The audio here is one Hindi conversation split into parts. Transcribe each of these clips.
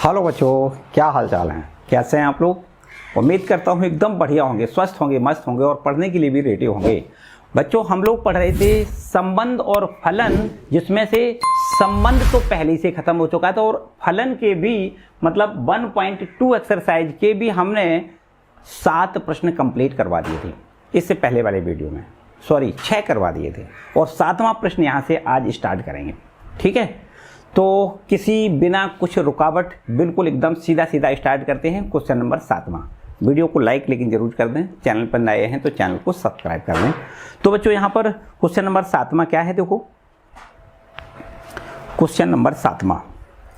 हेलो बच्चों, क्या हाल चाल हैं? कैसे हैं आप लोग? उम्मीद करता हूँ एकदम बढ़िया होंगे, स्वस्थ होंगे, मस्त होंगे और पढ़ने के लिए भी रेडी होंगे। बच्चों, हम लोग पढ़ रहे थे संबंध और फलन, जिसमें से संबंध तो पहले से खत्म हो चुका था और फलन के भी मतलब 1.2 एक्सरसाइज के भी हमने 7 प्रश्न कंप्लीट करवा दिए थे इससे पहले वाले वीडियो में। 6 करवा दिए थे और 7वां प्रश्न यहाँ से आज स्टार्ट करेंगे। ठीक है, तो किसी बिना कुछ रुकावट बिल्कुल एकदम सीधा सीधा स्टार्ट करते हैं। क्वेश्चन नंबर 7वां। वीडियो को लाइक लेकिन जरूर कर दें, चैनल पर नए हैं तो चैनल को सब्सक्राइब कर लें। तो बच्चों, यहाँ पर क्वेश्चन नंबर 7वां क्या है? देखो, क्वेश्चन नंबर 7वां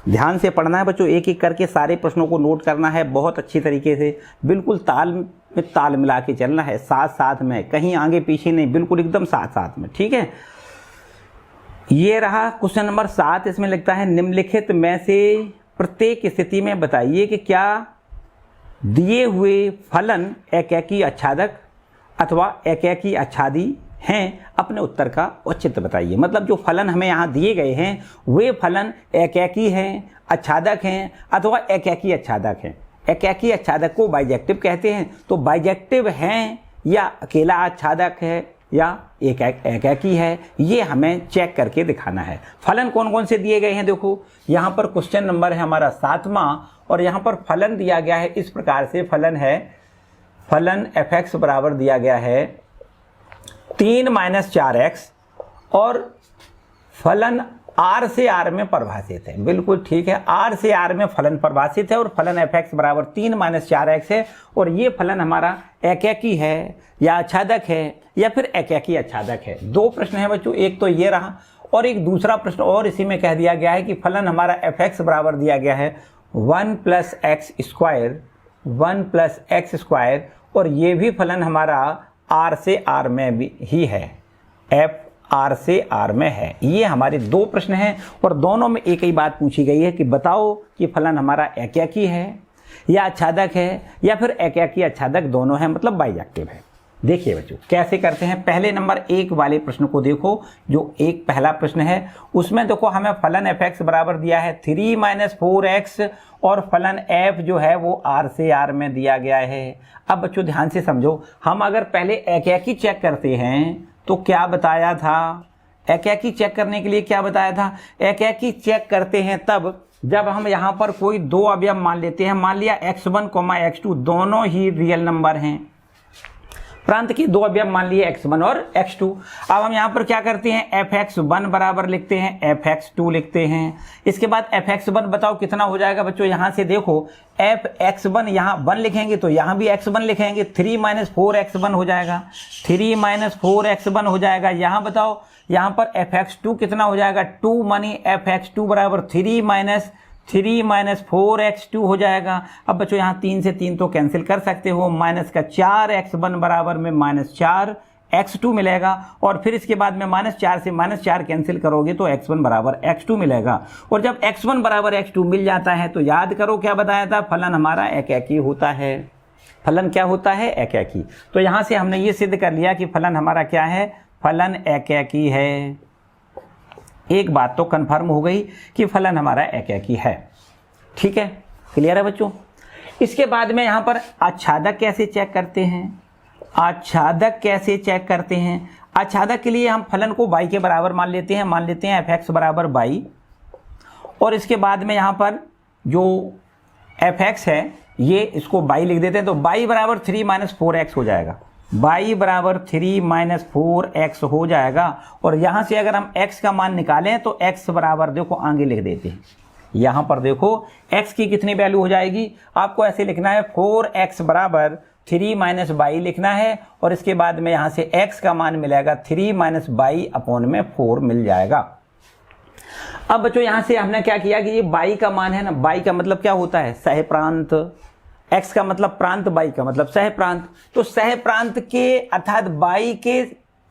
ध्यान से पढ़ना है बच्चों, एक एक करके सारे प्रश्नों को नोट करना है बहुत अच्छी तरीके से, बिल्कुल ताल में ताल मिला के चलना है, साथ साथ में, कहीं आगे पीछे नहीं, बिल्कुल एकदम साथ साथ में। ठीक है, ये रहा क्वेश्चन नंबर 7। इसमें लिखता है निम्नलिखित में से प्रत्येक स्थिति में बताइए कि क्या दिए हुए फलन एकैकी आच्छादक अथवा एकैकी आच्छादी हैं। अपने उत्तर का औचित्य बताइए। मतलब जो फलन हमें यहाँ दिए गए हैं वे फलन एकैकी हैं, आच्छादक हैं अथवा एकैकी आच्छादक हैं। एकैकी आच्छादक को बाइजेक्टिव कहते हैं, तो बाइजेक्टिव हैं या अकेला आच्छादक है या एकैकी है, ये हमें चेक करके दिखाना है। फलन कौन कौन से दिए गए हैं? देखो, यहाँ पर क्वेश्चन नंबर है हमारा 7वां और यहाँ पर फलन दिया गया है इस प्रकार से। फलन है, फलन f(x) बराबर दिया गया है 3 - 4x और फलन r से r में परिभाषित है। बिल्कुल ठीक है, r से r में फलन परिभाषित है और फलन f(x) बराबर 3 - 4x है और ये फलन हमारा एकैकी है या आच्छादक है या फिर एकैकी आच्छादक है। 2 प्रश्न है बच्चों, एक तो ये रहा और एक दूसरा प्रश्न और इसी में कह दिया गया है कि फलन हमारा f(x) बराबर दिया गया है 1 + x स्क्वायर और ये भी फलन हमारा r से r में भी ही है, f r से r में है। ये हमारे 2 प्रश्न हैं और दोनों में एक ही बात पूछी गई है कि बताओ कि फलन हमारा एकैकी है या आच्छादक है या फिर एकैकी आच्छादक दोनों है, मतलब बाइजेक्टिव है। देखिए बच्चों कैसे करते हैं। पहले नंबर 1 वाले प्रश्न को देखो, जो एक पहला प्रश्न है उसमें देखो हमें फलन f(x) बराबर दिया है 3 - 4x और फलन f जो है वो r से r में दिया गया है। अब बच्चों ध्यान से समझो, हम अगर पहले एकैकी चेक करते हैं तो क्या बताया था? एकैकी चेक करने के लिए क्या बताया था? एकैकी चेक करते हैं तब जब हम यहाँ पर कोई 2 अवयव मान लेते हैं। मान लिया x1, x2 दोनों ही रियल नंबर हैं, प्रांत की 2 अवयव मान लिए x1 और x2। अब हम यहाँ पर क्या करते हैं, f(x1) बराबर लिखते हैं, f(x2) लिखते हैं। इसके बाद f(x1) बताओ कितना हो जाएगा बच्चों? यहाँ से देखो f(x1) यहाँ 1 लिखेंगे तो यहाँ भी x1 लिखेंगे, 3 - 4x1 हो जाएगा, 3 - 4x1 हो जाएगा। यहाँ बताओ यहाँ पर f(x2) कितना हो जाएगा? 2 मानी f(x2) बराबर 3 - 4x2 हो जाएगा। अब बच्चों यहाँ 3 से 3 तो कैंसिल कर सकते हो, माइनस का 4x1 बराबर में -4x2 मिलेगा और फिर इसके बाद में -4 से -4 कैंसिल करोगे तो x1 बराबर x2 मिलेगा। और जब x1 बराबर x2 मिल जाता है तो याद करो क्या बताया था, फलन हमारा एकैकी होता है। फलन क्या होता है? एकैकी। तो यहाँ से हमने ये सिद्ध कर लिया कि फलन हमारा क्या है, फलन एकैकी है। एक बात तो कन्फर्म हो गई कि फलन हमारा एकैकी है। ठीक है, क्लियर है बच्चों? इसके बाद में यहाँ पर आच्छादक कैसे चेक करते हैं? आच्छादक कैसे चेक करते हैं? आच्छादक के लिए हम फलन को y के बराबर मान लेते हैं f(x) बराबर y और इसके बाद में यहाँ पर जो f(x) है ये इसको y लिख देते हैं, तो y बराबर 3 - 4x हो जाएगा, y बराबर 3 - 4x हो जाएगा। और यहाँ से अगर हम x का मान निकालें तो x बराबर देखो आगे लिख देते हैं। यहाँ पर देखो x की कितनी वैल्यू हो जाएगी, आपको ऐसे लिखना है 4x बराबर 3 - y लिखना है और इसके बाद में यहाँ से x का मान मिलेगा 3 - y/4 मिल जाएगा। अब बच्चों यहाँ से हमने क्या किया कि ये y का मान है ना, y का मतलब क्या होता है? सहप्रांत। x का मतलब प्रांत, y का मतलब सहप्रांत। तो सहप्रांत के अर्थात y के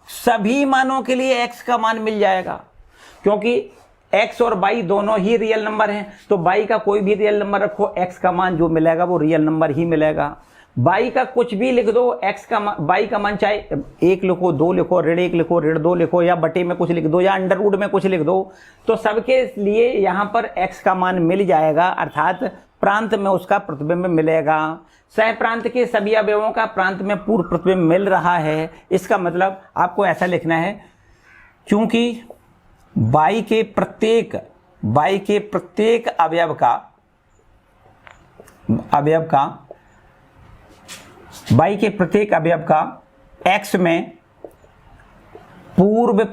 सभी मानों के लिए x का मान मिल जाएगा, क्योंकि x और y दोनों ही रियल नंबर हैं। तो y का कोई भी रियल नंबर रखो, x का मान जो मिलेगा वो रियल नंबर ही मिलेगा। y का कुछ भी लिख दो, y का मान चाहे 1 लिखो, 2 लिखो, ऋण 1 लिखो, ऋण 2 लिखो या बटे में कुछ लिख दो या अंडर रूट में कुछ लिख दो, तो सबके लिए यहाँ पर x का मान मिल जाएगा। अर्थात प्रांत में उसका प्रतिबिंब मिलेगा। सह प्रांत के सभी अवयवों का प्रांत में पूर्व प्रतिबिंब मिल रहा है। इसका मतलब आपको ऐसा लिखना है, क्योंकि बाई के प्रत्येक अवयव का बाई के प्रत्येक अवयव का x में पूर्व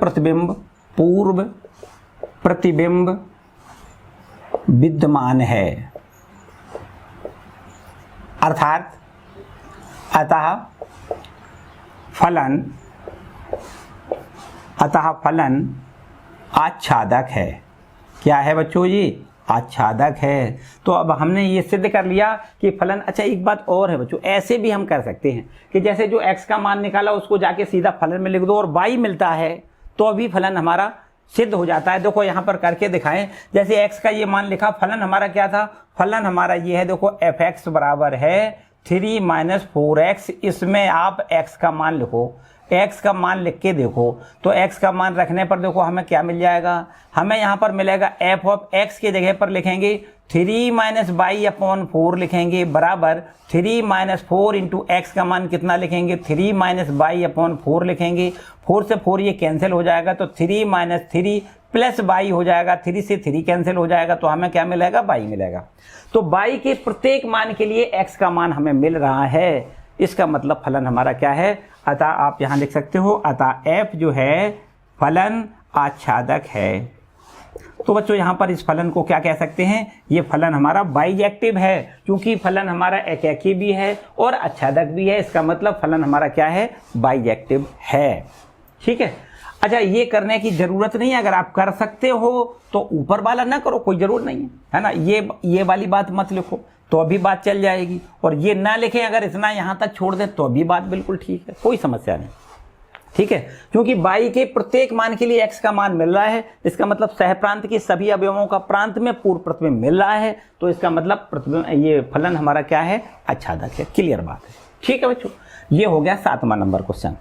प्रतिबिंब विद्यमान है। अर्थात अतः फलन आच्छादक है। क्या है बच्चों? ये आच्छादक है। तो अब हमने ये सिद्ध कर लिया कि फलन। अच्छा, एक बात और है बच्चों, ऐसे भी हम कर सकते हैं कि जैसे जो x का मान निकाला उसको जाके सीधा फलन में लिख दो और y मिलता है तो अभी फलन हमारा सिद्ध हो जाता है। देखो यहाँ पर करके दिखाएं। जैसे x का ये मान लिखा, फलन हमारा क्या था? फलन हमारा ये है, देखो fx बराबर है 3 - 4x। इसमें आप x का मान लिखो, x का मान लिख के देखो तो x का मान रखने पर देखो हमें क्या मिल जाएगा? हमें यहाँ पर मिलेगा f ऑफ x के जगह पर लिखेंगे 3 - y/4 लिखेंगे, बराबर 3 - 4 इंटू x का मान कितना लिखेंगे? 3 - y/4 लिखेंगे। 4 से 4 ये कैंसिल हो जाएगा तो 3 - 3 प्लस y हो जाएगा। 3 से 3 कैंसिल हो जाएगा तो हमें क्या मिलेगा? y मिलेगा। तो y के प्रत्येक मान के लिए x का मान हमें मिल रहा है। इसका मतलब फलन हमारा क्या है? अतः आप यहां लिख सकते हो, अतः f जो है फलन आच्छादक है। तो बच्चों यहां पर इस फलन को क्या कह सकते हैं? ये फलन हमारा बाइजेक्टिव है, क्योंकि फलन हमारा एकैकी भी है और आच्छादक भी है। इसका मतलब फलन हमारा क्या है? बाइजेक्टिव है। ठीक है। अच्छा, ये करने की जरूरत नहीं है। अगर आप कर सकते हो तो ऊपर वाला ना करो, कोई जरूरत नहीं है ना। ये वाली बात मत लिखो तो अभी बात चल जाएगी, और ये ना लिखें अगर इतना यहां तक छोड़ दें तो अभी बात बिल्कुल ठीक है, कोई समस्या नहीं। ठीक है, क्योंकि बाई के प्रत्येक मान के लिए x का मान मिल रहा है। इसका मतलब सहप्रांत के सभी अवयवों का प्रांत में पूर्व प्रतिबिंब मिल रहा है। तो इसका मतलब प्रतिबिंब, ये फलन हमारा क्या है? आच्छादक है। क्लियर बात है। ठीक है बच्चों, ये हो गया 7वां नंबर क्वेश्चन।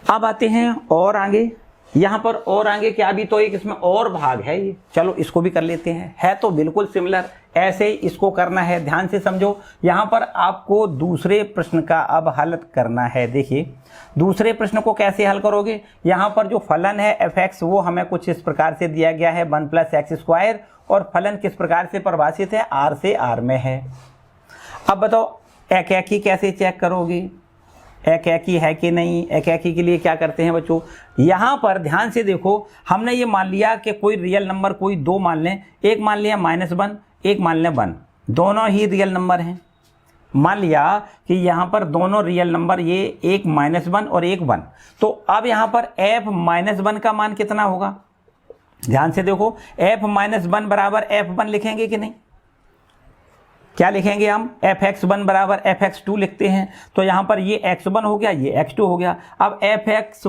अब आते हैं और आगे। यहाँ पर और आगे क्या, अभी तो एक इसमें और भाग है ये, चलो इसको भी कर लेते हैं। है तो बिल्कुल सिमिलर, ऐसे ही इसको करना है। ध्यान से समझो, यहाँ पर आपको दूसरे प्रश्न का अब हल करना है। देखिए दूसरे प्रश्न को कैसे हल करोगे? यहाँ पर जो फलन है fx वो हमें कुछ इस प्रकार से दिया गया है 1 + x², और फलन किस प्रकार से परिभाषित है? r से r में है। अब बताओ एकैकी कैसे चेक करोगे? एकैकी है कि नहीं? एकैकी के लिए क्या करते हैं बच्चों? यहाँ पर ध्यान से देखो, हमने ये मान लिया कि कोई रियल नंबर कोई दो मान लें। एक मान लिया -1, एक मान लें 1, दोनों ही रियल नंबर हैं। मान लिया कि यहाँ पर दोनों रियल नंबर, ये एक -1 और एक 1। तो अब यहाँ पर f-1 का मान कितना होगा? ध्यान से देखो, f-1 बराबर f1 लिखेंगे कि नहीं? क्या लिखेंगे हम? fx1 बराबर fx2 लिखते हैं। तो यहाँ पर ये x1 हो गया, ये x2 हो गया। अब f-1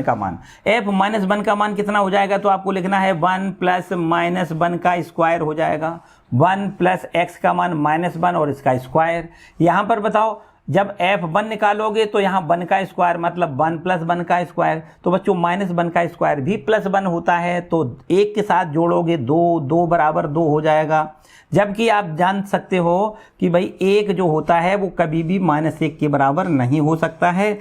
का मान, f-1 का मान कितना हो जाएगा? तो आपको लिखना है 1 + -1 का स्क्वायर हो जाएगा। 1 + x का मान -1 और इसका स्क्वायर। यहाँ पर बताओ, जब f1 निकालोगे तो यहाँ 1 का स्क्वायर मतलब 1 + 1 का स्क्वायर। तो बच्चों -1 का स्क्वायर भी +1 होता है, तो 1 के साथ जोड़ोगे 2, 2 बराबर 2 हो जाएगा। जबकि आप जान सकते हो कि भाई 1 जो होता है वो कभी भी -1 के बराबर नहीं हो सकता है।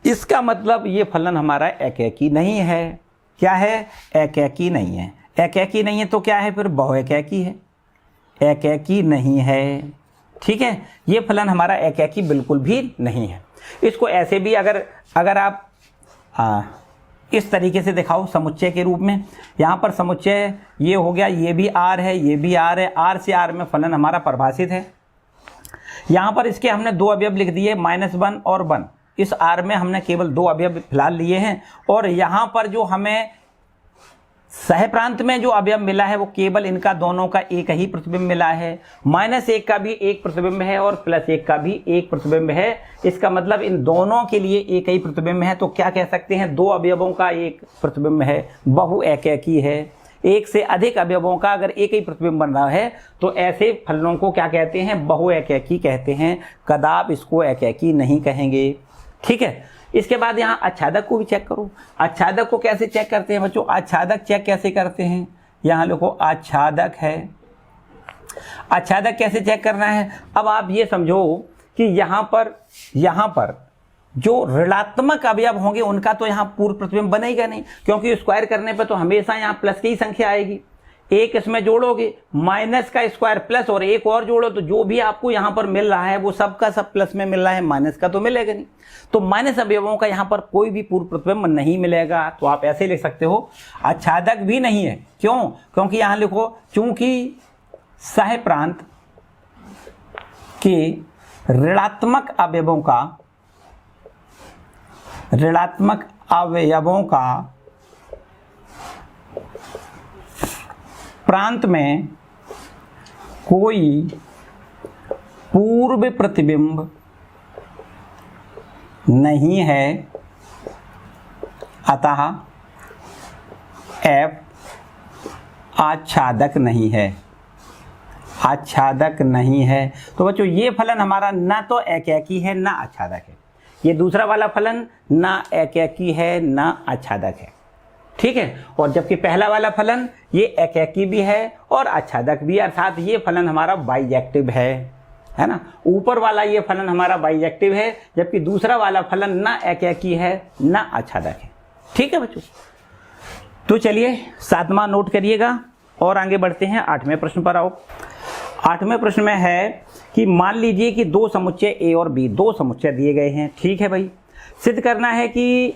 इसका मतलब ये फलन हमारा एकैकी नहीं है। क्या है? एकैकी नहीं है। एकैकी नहीं है तो क्या है फिर? बहुएकैकी है, एकैकी नहीं है। ठीक है, ये फलन हमारा एकैकी बिल्कुल भी नहीं है। इसको ऐसे भी अगर आप इस तरीके से दिखाओ समुच्चय के रूप में, यहाँ पर समुच्चय ये हो गया, ये भी r है, ये भी r है, r से r में फलन हमारा परिभाषित है। यहाँ पर इसके हमने दो अवयव लिख दिए, -1 और 1। इस r में हमने केवल दो अवयव फिलहाल लिए हैं, और यहाँ पर जो हमें सहप्रांत में जो अवयव मिला है वो केवल इनका दोनों का एक ही प्रतिबिंब मिला है। -1 का भी एक प्रतिबिंब है और +1 का भी एक प्रतिबिंब है। इसका मतलब इन दोनों के लिए एक ही प्रतिबिंब है। तो क्या कह सकते हैं? दो अवयवों का एक प्रतिबिंब है, बहुएकैकी है। एक से अधिक अवयवों का अगर एक ही प्रतिबिंब बन रहा है तो ऐसे फलनों को क्या कहते हैं? बहुएकैकी कहते हैं। कदाप इसको एकैकी नहीं कहेंगे। ठीक है। इसके बाद यहाँ आच्छादक को भी चेक करो। आच्छादक को कैसे चेक करते हैं बच्चों? आच्छादक चेक कैसे करते हैं? यहाँ लिखो आच्छादक है। आच्छादक कैसे चेक करना है? अब आप ये समझो कि यहाँ पर जो ऋणात्मक अवयव होंगे उनका तो यहाँ पूर्व प्रतिबिंब बनेगा नहीं, क्योंकि स्क्वायर करने पे तो हमेशा यहाँ प्लस की ही संख्या आएगी। एक इसमें जोड़ोगे माइनस का स्क्वायर प्लस और एक और जोड़ो तो जो भी आपको यहाँ पर मिल रहा है वो सब का सब प्लस में मिल रहा है, माइनस का तो मिलेगा नहीं। तो माइनस अवयवों का यहाँ पर कोई भी पूर्व प्रतिबिंब नहीं मिलेगा। तो आप ऐसे लिख सकते हो आच्छादक भी नहीं है। क्यों? क्योंकि यहाँ लिखो चूंकि सह प्रांत के ऋणात्मक अवयवों का प्रांत में कोई पूर्व प्रतिबिंब नहीं है, अतः F आच्छादक नहीं है। आच्छादक नहीं है। तो बच्चों ये फलन हमारा ना तो एकैकी है ना आच्छादक है। ये दूसरा वाला फलन ना एकैकी है ना आच्छादक है, ठीक है। और जबकि पहला वाला फलन ये एकैकी भी है और आच्छादक भी है, अर्थात ये फलन हमारा बाइजेक्टिव है ना। ऊपर वाला ये फलन हमारा बाइजेक्टिव है, जबकि दूसरा वाला फलन ना एकैकी है ना आच्छादक है, ठीक है बच्चों। तो चलिए 7वां नोट करिएगा और आगे बढ़ते हैं 8वें प्रश्न पर। आओ 8वें प्रश्न में है कि मान लीजिए कि दो समुच्चय ए और बी, दो समुच्चय दिए गए हैं, ठीक है भाई। सिद्ध करना है कि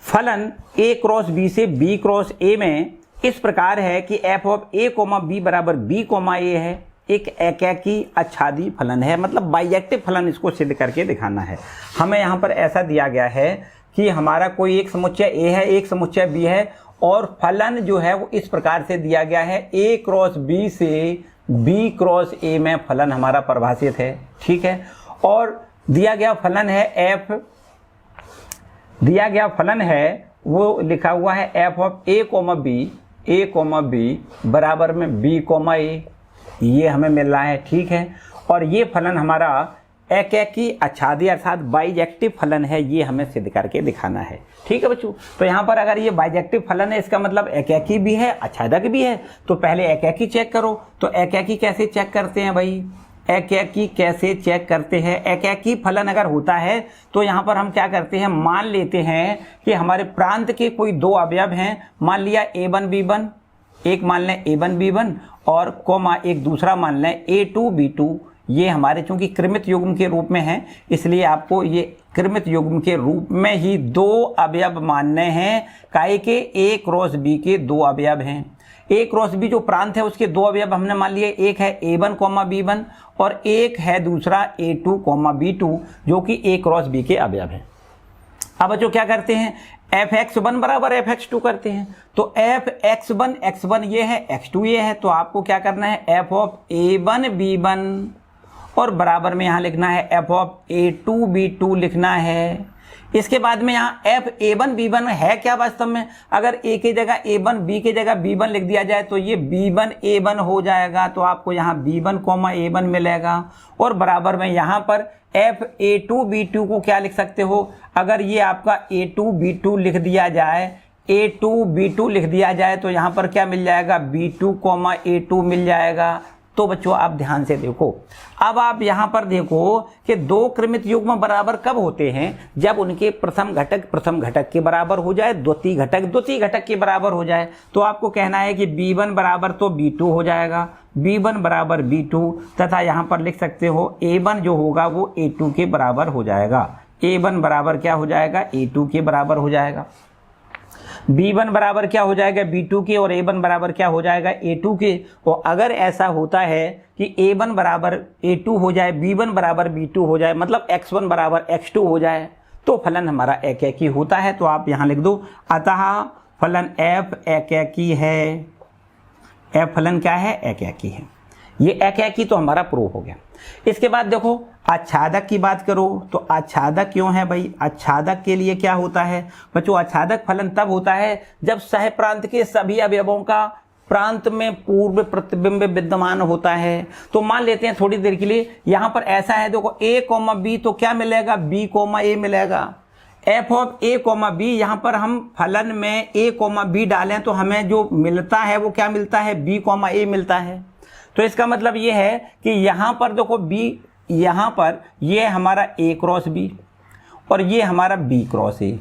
फलन a क्रॉस b से b क्रॉस a में इस प्रकार है कि f of a comma b बराबर b कोमा a है, एक एकैकी आच्छादी फलन है, मतलब बाइजेक्टिव फलन इसको सिद्ध करके दिखाना है। हमें यहाँ पर ऐसा दिया गया है कि हमारा कोई एक समुच्चय a है, एक समुच्चय b है और फलन जो है वो इस प्रकार से दिया गया है a क्रॉस b से b क्रॉस a में फलन हमारा परिभाषित है, ठीक है। और दिया गया फलन है f, दिया गया फलन है वो लिखा हुआ है f of a comma b बराबर में b कोमा a, ये हमें मिल रहा है, ठीक है। और ये फलन हमारा एकैकी आच्छादी अर्थात बाइजेक्टिव फलन है, ये हमें सिद्ध करके दिखाना है, ठीक है बच्चों। तो यहाँ पर अगर ये बाइजेक्टिव फलन है इसका मतलब एकैकी भी है आच्छादक भी है। तो पहले एकैकी चेक करो। तो एकैकी कैसे चेक करते हैं भाई? एकैकी कैसे चेक करते हैं? एकैकी फलन अगर होता है तो यहाँ पर हम क्या करते हैं, मान लेते हैं कि हमारे प्रांत के कोई दो अवयव हैं, मान लिया a1 b1, एक मान लें a1 b1 और कोमा एक दूसरा मान लें a2 b2। ये हमारे चूंकि कृमित युग्म के रूप में हैं इसलिए आपको ये कृमित युग्म के रूप में ही दो अवयव मानने हैं। काहे के a क्रॉस b के दो अवयव हैं। a क्रॉस b जो प्रांत है उसके दो अवयव हमने मान लिए, एक है a1 कोमा b1 और एक है दूसरा a2 कोमा b2 जो कि a क्रॉस b के अवयव है। अब बच्चों क्या करते हैं, fx1 बराबर fx2 करते हैं। तो fx1 x1 ये है, x2 ये है, तो आपको क्या करना है f ऑफ a1 b1 और बराबर में यहाँ लिखना है f ऑफ a2 b2 लिखना है। इसके बाद में यहाँ f a1 b1 है क्या वास्तव में, अगर a की जगह a1 b की जगह b1 लिख दिया जाए तो ये b1 a1 हो जाएगा। तो आपको यहाँ b1 कोमा a1 मिलेगा और बराबर में यहाँ पर f a2 b2 को क्या लिख सकते हो, अगर ये आपका a2 b2 लिख दिया जाए, a2 b2 लिख दिया जाए तो यहाँ पर क्या मिल जाएगा, b2 कोमा a2 मिल जाएगा। तो बच्चों आप ध्यान से देखो, अब आप यहाँ पर देखो कि दो कृमित युग्म बराबर कब होते हैं, जब उनके प्रथम घटक के बराबर हो जाए, द्वितीय घटक के बराबर हो जाए। तो आपको कहना है कि b1 बराबर तो b2 हो जाएगा, b1 बराबर b2 तथा यहाँ पर लिख सकते हो a1 जो होगा वो a2 के बराबर हो जाएगा। a1 बराबर क्या हो जाएगा, a2 के बराबर हो जाएगा। b1 बराबर क्या हो जाएगा, b2 के, और a1 बराबर क्या हो जाएगा, a2 के। और अगर ऐसा होता है कि a1 बराबर a2 हो जाए, b1 बराबर b2 हो जाए, मतलब x1 बराबर x2 हो जाए, तो फलन हमारा एकैकी होता है। तो आप यहाँ लिख दो, अतः फलन f एकैकी है। f फलन क्या है, एकैकी है। ये एकैकी तो हमारा प्रूव हो गया। इसके बाद देखो आच्छादक की बात करो तो आच्छादक क्यों है भाई, आच्छादक के लिए क्या होता है बच्चों, आच्छादक फलन तब होता है जब सह प्रांत के सभी अवयवों का प्रांत में पूर्व प्रतिबिंब विद्यमान होता है। तो मान लेते हैं थोड़ी देर के लिए यहां पर ऐसा है, देखो a कॉमा बी, तो क्या मिलेगा b कॉमा ए मिलेगा। f of a comma B, यहां पर हम फलन में a कॉमा बी डालें तो हमें जो मिलता है वो क्या मिलता है, b कॉमा ए मिलता है। तो इसका मतलब ये है कि यहां पर देखो b, यहां पर ये हमारा a क्रॉस b और ये हमारा b क्रॉस a,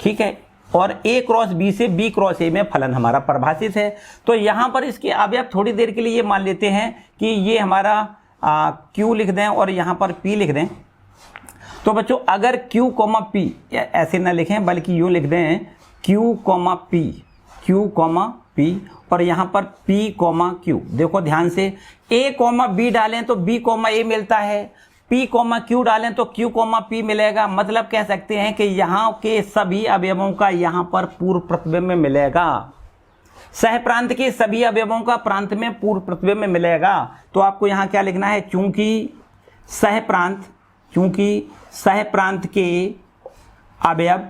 ठीक है, और a क्रॉस b से b क्रॉस a में फलन हमारा परिभाषित है। तो यहाँ पर इसके अब थोड़ी देर के लिए ये मान लेते हैं कि ये हमारा q लिख दें और यहाँ पर p लिख दें। तो बच्चों अगर q कॉमा p, ऐसे ना लिखें बल्कि यूँ लिख दें q comma p, q comma p और यहाँ पर p कॉमा q। देखो ध्यान से, a कॉमा b डालें तो b कॉमा a मिलता है, p कॉमा q डालें तो q कॉमा p मिलेगा। मतलब कह सकते हैं कि यहाँ के सभी अवयवों का यहाँ पर पूर्व प्रतिबिंब में मिलेगा, सह प्रांत के सभी अवयवों का प्रांत में पूर्व प्रतिबिंब में मिलेगा। तो आपको यहाँ क्या लिखना है, चूंकि सह प्रांत के अवयव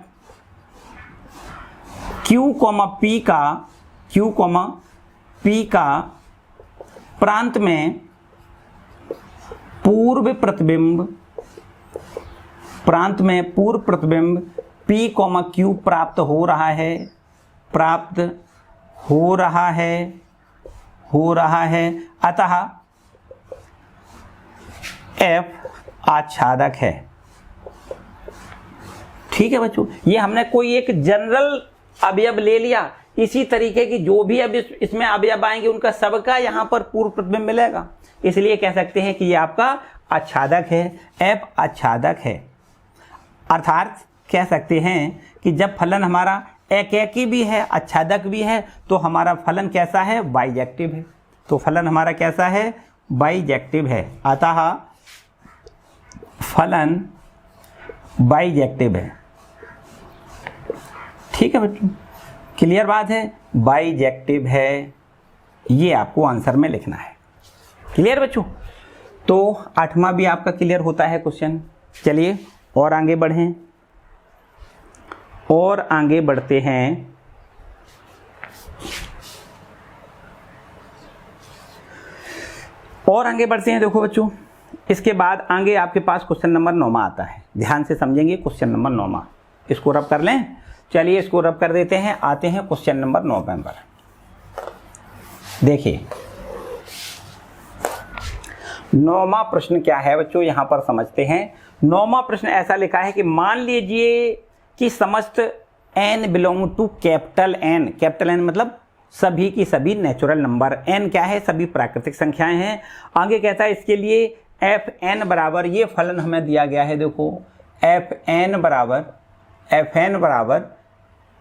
q कॉमा p का प्रांत में पूर्व प्रतिबिंब p कॉमा q प्राप्त हो रहा है, अतः f आच्छादक है। ठीक है बच्चों, ये हमने कोई एक जनरल अवयव ले लिया, इसी तरीके की जो भी अब इसमें अवयव आएंगे उनका सबका यहाँ पर पूर्व प्रतिबिंब मिलेगा, इसलिए कह सकते हैं कि ये आपका आच्छादक है, f आच्छादक है। अर्थात कह सकते हैं कि जब फलन हमारा एकैकी भी है, आच्छादक भी है, तो हमारा फलन कैसा है, बाइजेक्टिव है। तो फलन हमारा कैसा है, बाइजेक्टिव है, अतः फलन बाइजेक्टिव है। ठीक है बच्चों, क्लियर बात है, बाइजेक्टिव है, ये आपको आंसर में लिखना है। क्लियर बच्चों, तो 8वां भी आपका क्लियर होता है क्वेश्चन। चलिए और आगे बढ़ें, और आगे बढ़ते हैं। देखो बच्चों, इसके बाद आगे आपके पास क्वेश्चन नंबर 9 आता है। ध्यान से समझेंगे, क्वेश्चन नंबर 9 इसको रब कर लें। चलिए इसको रब कर देते हैं, आते हैं क्वेश्चन नंबर 9 पर। देखिए 9वां प्रश्न क्या है बच्चों, यहां पर समझते हैं। 9वां प्रश्न ऐसा लिखा है कि मान लीजिए कि समस्त n belong to capital N। Capital N मतलब सभी की सभी नेचुरल नंबर, n क्या है, सभी प्राकृतिक संख्याएं हैं। आगे कहता है इसके लिए fn बराबर, ये फलन हमें दिया गया है, देखो fn बराबर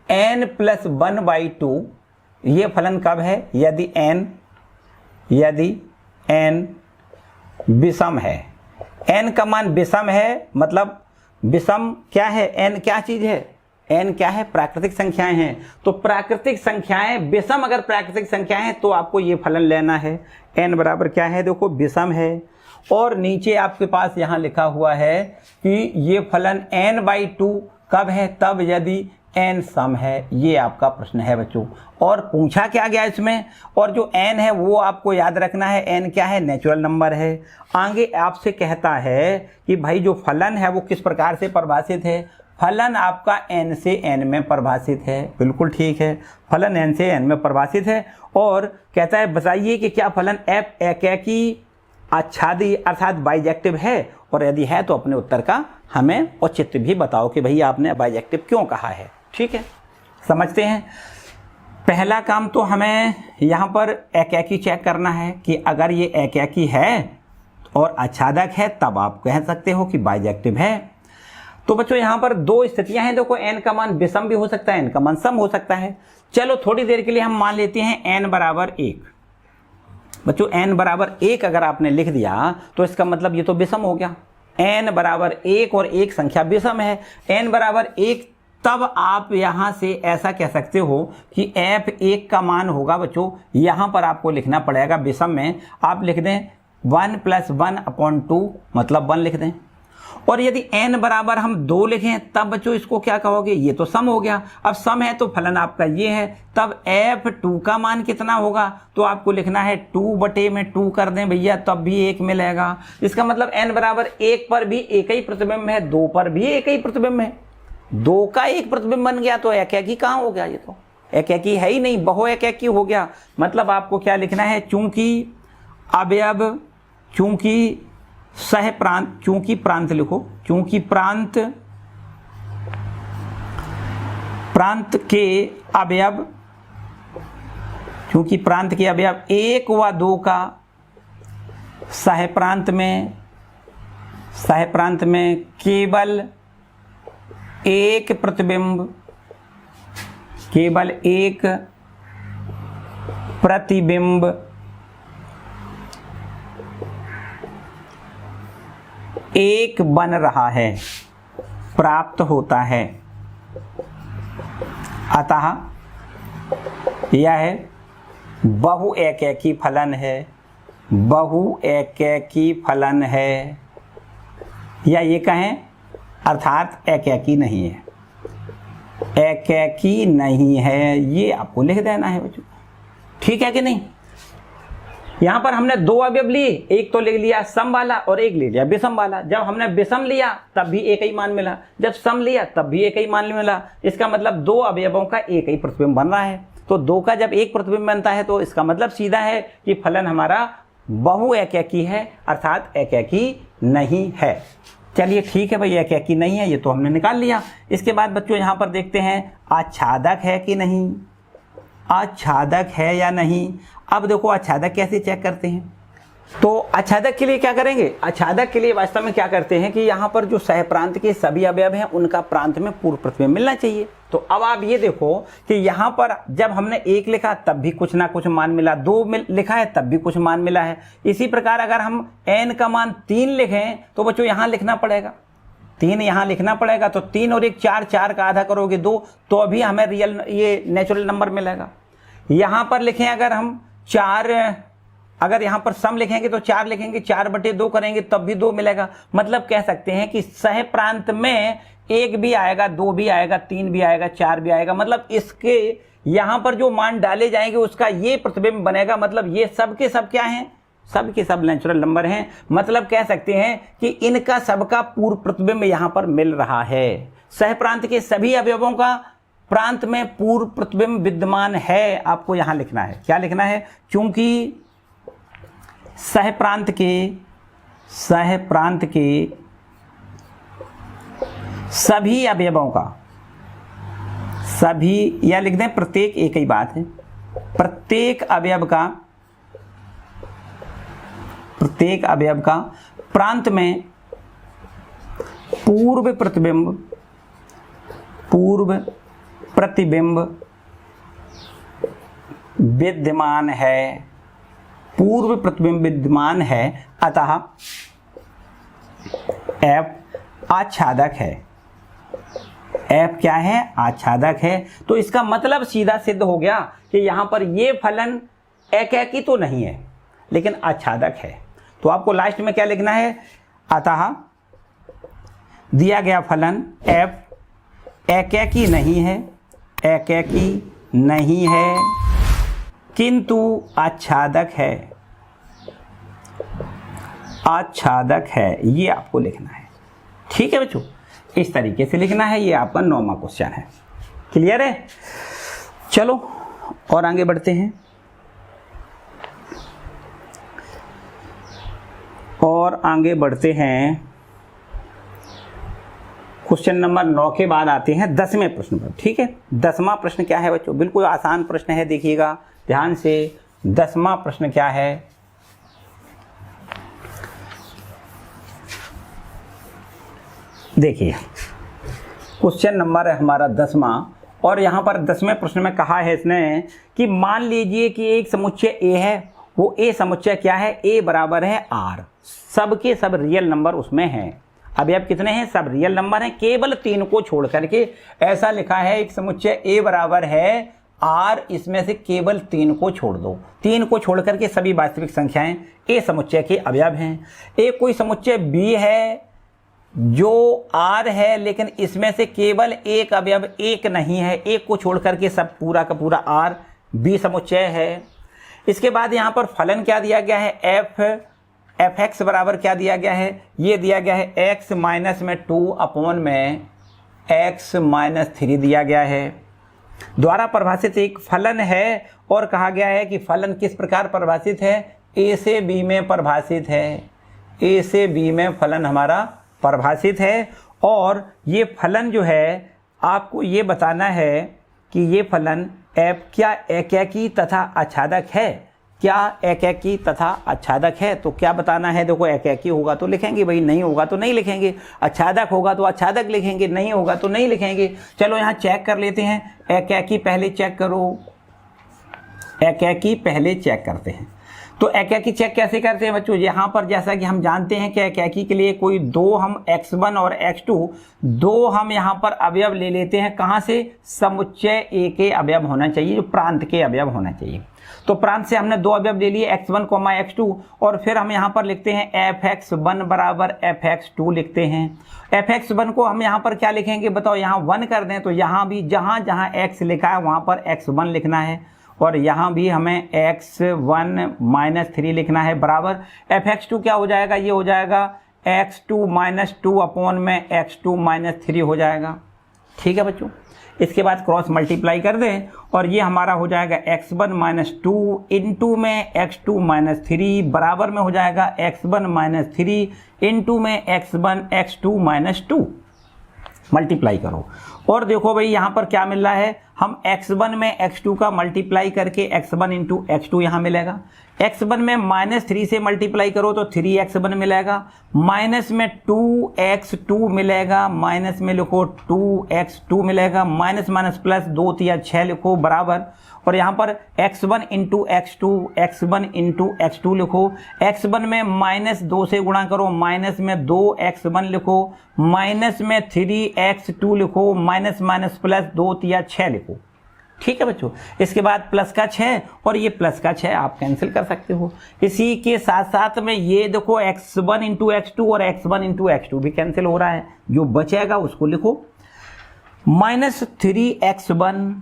n प्लस 1/2। ये फलन कब है, यदि n विषम है। n का मान विषम है, मतलब विषम क्या है, n क्या चीज है, n क्या है, प्राकृतिक संख्याएं हैं। तो प्राकृतिक संख्याएं विषम, अगर प्राकृतिक संख्याएं हैं तो आपको ये फलन लेना है। n बराबर क्या है, देखो विषम है, और नीचे आपके पास यहाँ लिखा हुआ है कि ये फलन n/2 कब है, तब यदि n सम है। ये आपका प्रश्न है बच्चों, और पूछा क्या गया इसमें, और जो n है वो आपको याद रखना है, n क्या है, नेचुरल नंबर है। आगे आपसे कहता है कि भाई जो फलन है वो किस प्रकार से परिभाषित है, फलन आपका n से n में परिभाषित है। बिल्कुल ठीक है, फलन n से n में परिभाषित है, और कहता है बताइए कि क्या फलन f एकैकी आच्छादी अर्थात बाइजेक्टिव है, और यदि है तो अपने उत्तर का हमें औचित्य भी बताओ कि भई आपने बाइजेक्टिव क्यों कहा है। ठीक है, समझते हैं। पहला काम तो हमें यहाँ पर एकैकी चेक करना है कि अगर ये एकैकी है और आच्छादक है तब आप कह सकते हो कि बाइजेक्टिव है। तो बच्चों यहाँ पर दो स्थितियां हैं, देखो n का मान विषम भी हो सकता है, n का मान सम हो सकता है। चलो थोड़ी देर के लिए हम मान लेते हैं n बराबर 1। बच्चों n बराबर 1 अगर आपने लिख दिया तो इसका मतलब ये तो विषम हो गया। n बराबर 1 और एक संख्या विषम है, n बराबर 1, तब आप यहाँ से ऐसा कह सकते हो कि f1 का मान होगा बच्चों, यहाँ पर आपको लिखना पड़ेगा विषम में, आप लिख दें 1 + 1/2 मतलब 1 लिख दें। और यदि n बराबर हम 2 लिखें तब बच्चों इसको क्या कहोगे, ये तो सम हो गया। अब सम है तो फलन आपका ये है, तब f2 का मान कितना होगा, तो आपको लिखना है 2/2 कर दें भैया, तब भी 1 मिलेगा। इसका मतलब n बराबर 1 पर भी एक ही प्रतिबिंब है, 2 पर भी एक ही प्रतिबिंब है, 2 का एक प्रतिबिंब बन गया, तो एकैकी कहाँ हो गया, ये तो एकैकी है ही नहीं, बहु एकैकी हो गया। मतलब आपको क्या लिखना है, चूंकि अवयव, चूंकि सह प्रांत, चूंकि प्रांत लिखो, चूंकि प्रांत के अवयव, चूंकि प्रांत के अवयव 1 व 2 का सह प्रांत में केवल एक प्रतिबिंब, केवल एक प्रतिबिंब एक बन रहा है, प्राप्त होता है, अतः यह है बहु एकैकी फलन है, बहु एकैकी फलन है, या ये कहें अर्थात एकैकी नहीं है, एकैकी नहीं है, ये आपको लिख देना है बच्चों। ठीक है कि नहीं। यहां पर हमने 2 अवयव लिए, एक तो ले लिया सम वाला और एक ले लिया विषम वाला। जब हमने विषम लिया तब भी एक ही मान मिला, जब सम लिया तब भी एक ही मान मिला। इसका मतलब 2 अवयवों का एक ही प्रतिबिंब बन रहा है। तो 2 का जब एक प्रतिबिंब बनता है तो इसका मतलब सीधा है कि फलन हमारा बहु एकैकी है, अर्थात एकैकी नहीं है। चलिए ठीक है भाई, एकैकी नहीं है, ये तो हमने निकाल लिया। इसके बाद बच्चों यहां पर देखते हैं आच्छादक है कि नहीं, आच्छादक है या नहीं। अब देखो आच्छादक कैसे चेक करते हैं, तो आच्छादक के लिए क्या करेंगे, आच्छादक के लिए वास्तव में क्या करते हैं कि यहाँ पर जो सह प्रांत के सभी अवयव हैं उनका प्रांत में पूर्व प्रतिबिंब मिलना चाहिए। तो अब आप ये देखो कि यहाँ पर जब हमने 1 लिखा तब भी कुछ ना कुछ मान मिला, 2 लिखा है तब भी कुछ मान मिला है। इसी प्रकार अगर हम n का मान 3 लिखें तो बच्चों यहाँ लिखना पड़ेगा, 3 यहाँ लिखना पड़ेगा। तो 3 और 1 4, 4 का आधा करोगे 2, तो अभी हमें रियल ये नेचुरल नंबर मिलेगा। यहाँ पर लिखें अगर हम 4, अगर यहाँ पर सम लिखेंगे तो 4 लिखेंगे, 4/2 करेंगे तब भी 2 मिलेगा। मतलब कह सकते हैं कि सह प्रांत में 1 भी आएगा, 2 भी आएगा, 3 भी आएगा, 4 भी आएगा। मतलब इसके यहाँ पर जो मान डाले जाएंगे उसका ये प्रतिबिंब बनेगा। मतलब ये सब के सब क्या हैं, सब के सब नेचुरल नंबर हैं। मतलब कह सकते हैं कि इनका सबका पूर्व प्रतिबिंब यहाँ पर मिल रहा है। सह प्रांत के सभी अवयवों का प्रांत में पूर्व प्रतिबिंब विद्यमान है। आपको यहां लिखना है, क्या लिखना है, चूंकि सह प्रांत के सभी अवयवों का, सभी या लिख दें प्रत्येक, एक ही बात है, प्रत्येक अवयव का प्रांत में पूर्व प्रतिबिंब विद्यमान है, पूर्व प्रतिबिंब विद्यमान है, अतः f आच्छादक है। f क्या है, आच्छादक है। तो इसका मतलब सीधा सिद्ध हो गया कि यहां पर ये फलन एकैकी तो नहीं है लेकिन आच्छादक है। तो आपको लास्ट में क्या लिखना है, अतः दिया गया फलन f एकैकी नहीं है, एकैकी नहीं है किंतु आच्छादक है, आच्छादक है, ये आपको लिखना है। ठीक है बच्चों, इस तरीके से लिखना है। ये आपका 9वां क्वेश्चन है। क्लियर है। चलो और आगे बढ़ते हैं, और आगे बढ़ते हैं। क्वेश्चन नंबर 9 के बाद आते हैं 10वें प्रश्न पर। ठीक है, 10वां प्रश्न क्या है बच्चों, बिल्कुल आसान प्रश्न है, देखिएगा ध्यान से। 10वां प्रश्न क्या है, देखिए क्वेश्चन नंबर है हमारा 10वां, और यहां पर 10वें प्रश्न में कहा है इसने कि मान लीजिए कि एक समुच्चय A है, वो A समुच्चय क्या है, A बराबर है R, सबके सब रियल नंबर उसमें हैं। अभी अब कितने हैं, सब रियल नंबर हैं, केवल 3 को छोड़ करके। ऐसा लिखा है एक समुच्चय A बराबर है R, इसमें से केवल 3 को छोड़ दो, 3 को छोड़ करके सभी वास्तविक संख्याएं A समुच्चय के अवयव हैं। एक कोई समुच्चय B है, जो R है लेकिन इसमें से केवल एक अवयव एक नहीं है, एक को छोड़ करके सब पूरा का पूरा R B समुच्चय है। इसके बाद यहाँ पर फलन क्या दिया गया है, एफ एक्स बराबर क्या दिया गया है, ये दिया गया है एक्स माइनस में 2 अपॉन में एक्स माइनस 3 दिया गया है। द्वारा परिभाषित एक फलन है और कहा गया है कि फलन किस प्रकार परिभाषित है, ए से बी में परिभाषित है, ए से बी में फलन हमारा परिभाषित है। और ये फलन जो है आपको ये बताना है कि ये फलन एफ क्या एकैकी तथा आच्छादक है, क्या एकैकी तथा आच्छादक है। तो क्या बताना है, देखो एकैकी होगा तो लिखेंगे भाई, नहीं होगा तो नहीं लिखेंगे, आच्छादक होगा तो आच्छादक लिखेंगे, नहीं होगा तो नहीं लिखेंगे। चलो यहाँ चेक कर लेते हैं, एकैकी पहले चेक करो, एकैकी पहले चेक करते हैं। तो एकैकी चेक कैसे करते हैं बच्चों, यहाँ पर जैसा कि हम जानते हैं कि एकैकी के लिए कोई दो हम x1 और x2 दो हम यहाँ पर अवयव ले लेते हैं, कहाँ से, समुच्चय ए के अवयव होना चाहिए, जो प्रांत के अवयव होना चाहिए। तो प्रांत से हमने दो अवयव ले लिए x1, x2 और फिर हम यहाँ पर लिखते हैं fx1 बराबर fx2 लिखते हैं। fx1 को हम यहाँ पर क्या लिखेंगे बताओ, यहाँ 1 कर दें तो यहाँ भी जहाँ जहाँ x लिखा है वहाँ पर x1 लिखना है और यहाँ भी हमें x1 माइनस 3 लिखना है बराबर fx2 क्या हो जाएगा, ये हो जाएगा x2 माइनस 2 अपॉन में x2 माइनस 3 हो जाएगा। ठीक है बच्चों, इसके बाद क्रॉस मल्टीप्लाई कर दें और ये हमारा हो जाएगा x1 माइनस 2 इंटू में x2 माइनस 3 बराबर में हो जाएगा x1 माइनस 3 इंटू में x2 माइनस 2। मल्टीप्लाई करो और देखो भाई यहाँ पर क्या मिल रहा है, हम x1 में x2 का मल्टीप्लाई करके x1 इंटू x2 यहाँ मिलेगा, x1 में माइनस 3 से मल्टीप्लाई करो तो 3x1 मिलेगा, माइनस में 2x2 मिलेगा, माइनस में लिखो 2x2 मिलेगा, माइनस माइनस प्लस 2 3 6 लिखो बराबर, और यहाँ पर x1 इंटू x2 लिखो, x1 में माइनस 2 से गुणा करो, माइनस में 2x1 लिखो, माइनस में 3x2 लिखो, माइनस माइनस प्लस 2 3 6 लिखो। ठीक है बच्चों, इसके बाद प्लस का 6 और ये प्लस का 6 आप कैंसिल कर सकते हो। इसी के साथ साथ में ये देखो x1 इंटू x2 और x1 इंटू x2 भी कैंसिल हो रहा है, जो बचेगा उसको लिखो माइनस 3x1,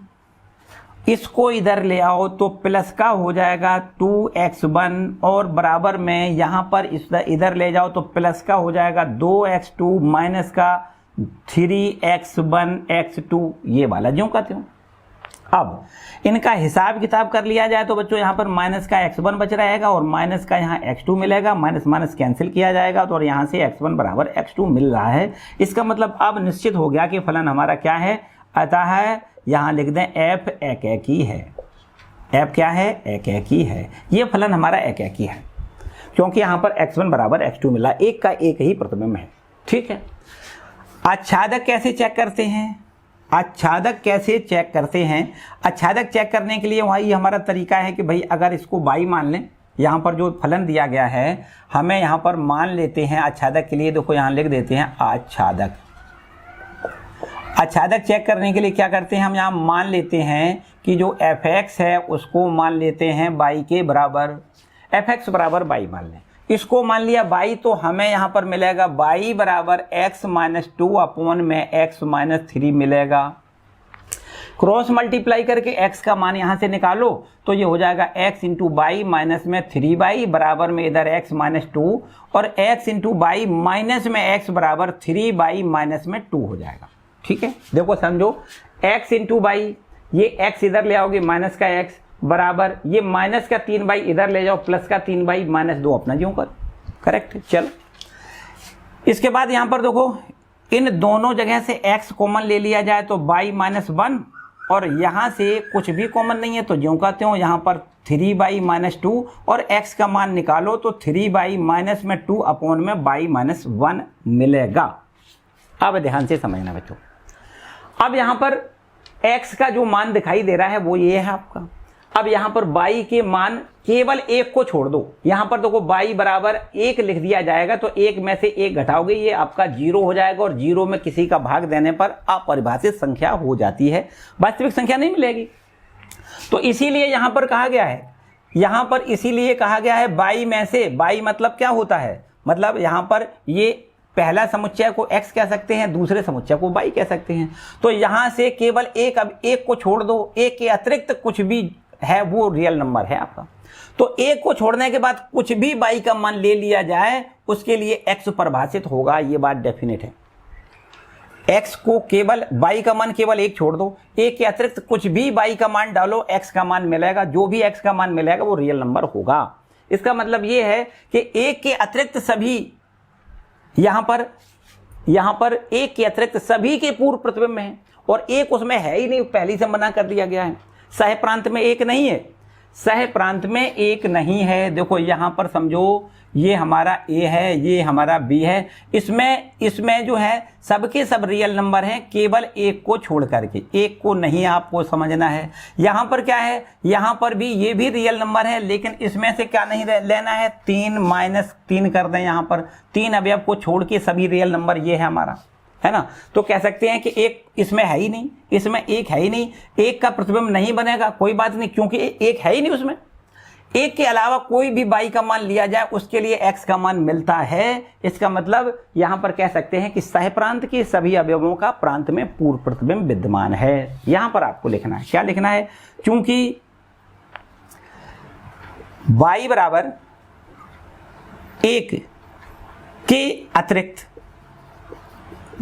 इसको इधर ले आओ तो प्लस का हो जाएगा 2x1 और बराबर में यहाँ पर इधर ले जाओ तो प्लस का हो जाएगा 2x2 माइनस का 3x1 x2, ये वाला ज्यों का त्यों। अब इनका हिसाब किताब कर लिया जाए तो बच्चों यहाँ पर माइनस का x1 बच रहेगा और माइनस का यहाँ x2 मिलेगा, माइनस माइनस कैंसिल किया जाएगा तो और यहाँ से x1 बराबर x2 मिल रहा है। इसका मतलब अब निश्चित हो गया कि फलन हमारा क्या है, अतः यहाँ लिख दें f एकैकी है। f क्या है, एकैकी है। ये फलन हमारा एकैकी है क्योंकि यहाँ पर x1 बराबर x2 मिला, एक का एक ही प्रतिबिंब है। ठीक है, आच्छादक कैसे चेक करते हैं, आच्छादक कैसे चेक करते हैं, आच्छादक चेक करने के लिए वही हमारा तरीका है कि भाई अगर इसको y मान लें, यहाँ पर जो फलन दिया गया है हमें यहाँ पर मान लेते हैं आच्छादक के लिए, देखो यहाँ लिख देते हैं आच्छादक। आच्छादक चेक करने के लिए क्या करते हैं, हम यहाँ मान लेते हैं कि जो fx है उसको मान लेते हैं y के बराबर, fx बराबर y मान लें, इसको मान लिया y तो हमें यहाँ पर मिलेगा y बराबर x माइनस 2 अपॉन में x माइनस 3 मिलेगा। क्रॉस मल्टीप्लाई करके x का मान यहाँ से निकालो तो ये हो जाएगा x इंटू बाई माइनस में 3y बराबर में इधर x माइनस 2 और x इंटू बाई माइनस में x बराबर 3y माइनस में 2 हो जाएगा। ठीक है, देखो समझो x इंटू बाई, ये x इधर ले आओगे माइनस का x बराबर ये माइनस का 3y इधर ले जाओ प्लस का 3y माइनस 2 अपना ज्यों कर, करेक्ट। चलो इसके बाद यहाँ पर देखो इन दोनों जगह से x कॉमन ले लिया जाए तो y माइनस 1 और यहाँ से कुछ भी कॉमन नहीं है तो ज्यों का त्यों यहाँ पर 3y माइनस 2 और x का मान निकालो तो 3y माइनस में 2 अपॉन में y माइनस 1 मिलेगा। अब ध्यान से समझना बच्चों, अब यहाँ पर x का जो मान दिखाई दे रहा है वो ये है आपका। अब यहाँ पर y के मान केवल एक को छोड़ दो, यहाँ पर देखो y बराबर 1 लिख दिया जाएगा तो 1 में से 1 घटाओगे ये आपका 0 हो जाएगा और 0 में किसी का भाग देने पर अपरिभाषित संख्या हो जाती है, वास्तविक संख्या नहीं मिलेगी। तो इसीलिए यहाँ पर कहा गया है, यहाँ पर इसीलिए कहा गया है y में से, y मतलब क्या होता है, मतलब यहाँ पर ये पहला समुच्चय को x कह सकते हैं, दूसरे समुच्चय को y कह सकते हैं। तो यहां से केवल एक, अब एक को छोड़ दो, एक के अतिरिक्त कुछ भी है वो रियल नंबर है आपका। तो एक को छोड़ने के बाद कुछ भी y का मान ले लिया जाए उसके लिए x परिभाषित होगा, ये बात डेफिनेट है। x को केवल y का मान केवल एक छोड़ दो, एक के अतिरिक्त कुछ भी y का मान डालो, x का मान मिलेगा, जो भी x का मान मिलेगा वो रियल नंबर होगा। इसका मतलब ये है कि एक के अतिरिक्त सभी, यहां पर एक के अतिरिक्त सभी के पूर्व प्रतिबिंब हैं और एक उसमें है ही नहीं, पहले से मना कर दिया गया है। सह प्रांत में एक नहीं है, सह प्रांत में एक नहीं है। देखो यहां पर समझो ये हमारा a है, ये हमारा b है, इसमें जो है सबके सब रियल नंबर हैं, केवल एक को छोड़ करके, एक को नहीं आपको समझना है। यहां पर क्या है, यहां पर भी ये भी रियल नंबर है, लेकिन इसमें से क्या नहीं लेना है, 3 माइनस 3 कर दें। यहां पर 3 अवयव को छोड़ के सभी रियल नंबर ये है हमारा, है ना। तो कह सकते हैं कि एक इसमें है ही नहीं, इसमें एक है ही नहीं, एक का प्रतिबिंब नहीं बनेगा, कोई बात नहीं, क्योंकि एक है ही नहीं उसमें। एक के अलावा कोई भी y का मान लिया जाए उसके लिए x का मान मिलता है। इसका मतलब यहां पर कह सकते हैं कि सह प्रांत के सभी अवयवों का प्रांत में पूर्व प्रतिबिंब विद्यमान है। यहां पर आपको लिखना है, क्या लिखना है, चूंकि y बराबर 1 के अतिरिक्त,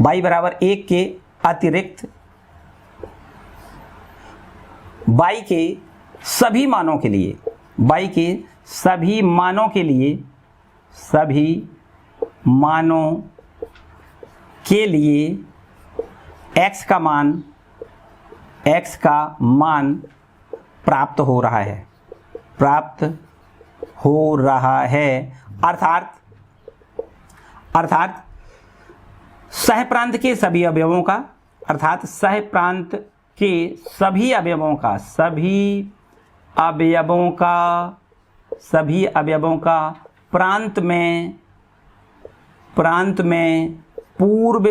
y बराबर 1 के अतिरिक्त y के सभी मानों के लिए, y के सभी मानों के लिए, सभी मानों के लिए x का मान प्राप्त हो रहा है, प्राप्त हो रहा है। अर्थात सह प्रांत के सभी अवयवों का, अर्थात सह प्रांत के सभी अवयवों का, सभी अवयवों का प्रांत में पूर्व